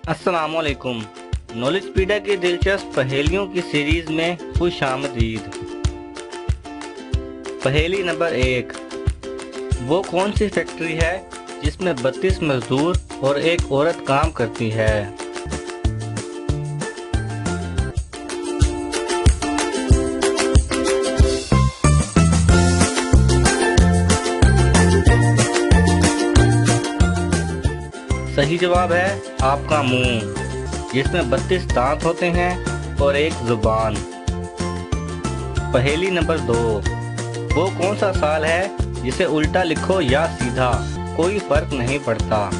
अस्सलामुअलैकुम। नॉलेजपीडिया की दिलचस्प पहेलियों की सीरीज में खुश आमदीद। पहेली नंबर 1। वो कौन सी फैक्ट्री है जिसमें 32 मजदूर और एक औरत काम करती है? सही जवाब है आपका मुंह, जिसमें 32 दांत होते हैं और एक जुबान। पहेली नंबर 2। वो कौन सा साल है जिसे उल्टा लिखो या सीधा कोई फर्क नहीं पड़ता?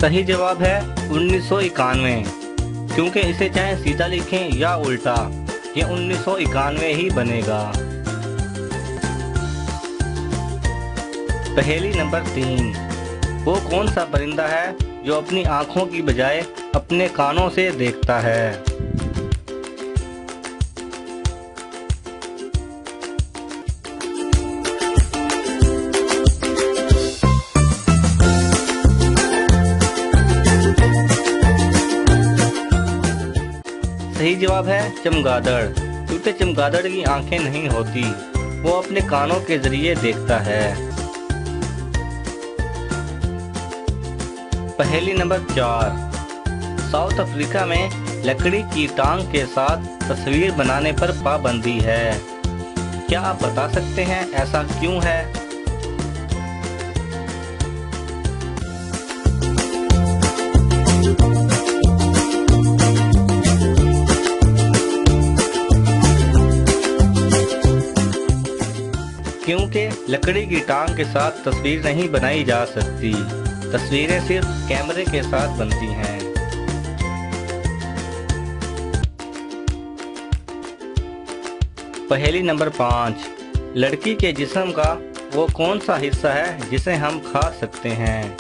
सही जवाब है 1991, क्योंकि इसे चाहे सीधा लिखें या उल्टा, ये 1991 ही बनेगा। पहेली नंबर 3। वो कौन सा परिंदा है जो अपनी आंखों की बजाय अपने कानों से देखता है? सही जवाब है चमगादड़, क्योंकि चमगादड़ की आंखें नहीं होती, वो अपने कानों के जरिए देखता है। पहेली नंबर 4। साउथ अफ्रीका में लकड़ी की टांग के साथ तस्वीर बनाने पर पाबंदी है। क्या आप बता सकते हैं ऐसा क्यों है? क्योंकि लकड़ी की टांग के साथ तस्वीर नहीं बनाई जा सकती, तस्वीरें सिर्फ कैमरे के साथ बनती हैं। पहेली नंबर 5। लड़की के जिस्म का वो कौन सा हिस्सा है जिसे हम खा सकते हैं?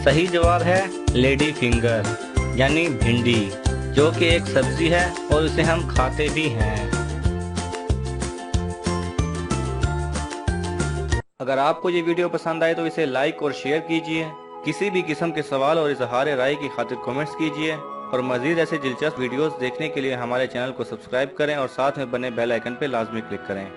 सही जवाब है लेडी फिंगर, यानी भिंडी, जो कि एक सब्जी है और इसे हम खाते भी हैं। अगर आपको ये वीडियो पसंद आए तो इसे लाइक और शेयर कीजिए। किसी भी किस्म के सवाल और इजहार राय की खातिर कमेंट्स कीजिए और मजीद ऐसे दिलचस्प वीडियोस देखने के लिए हमारे चैनल को सब्सक्राइब करें और साथ में बने बेल आइकन पर लाजमी क्लिक करें।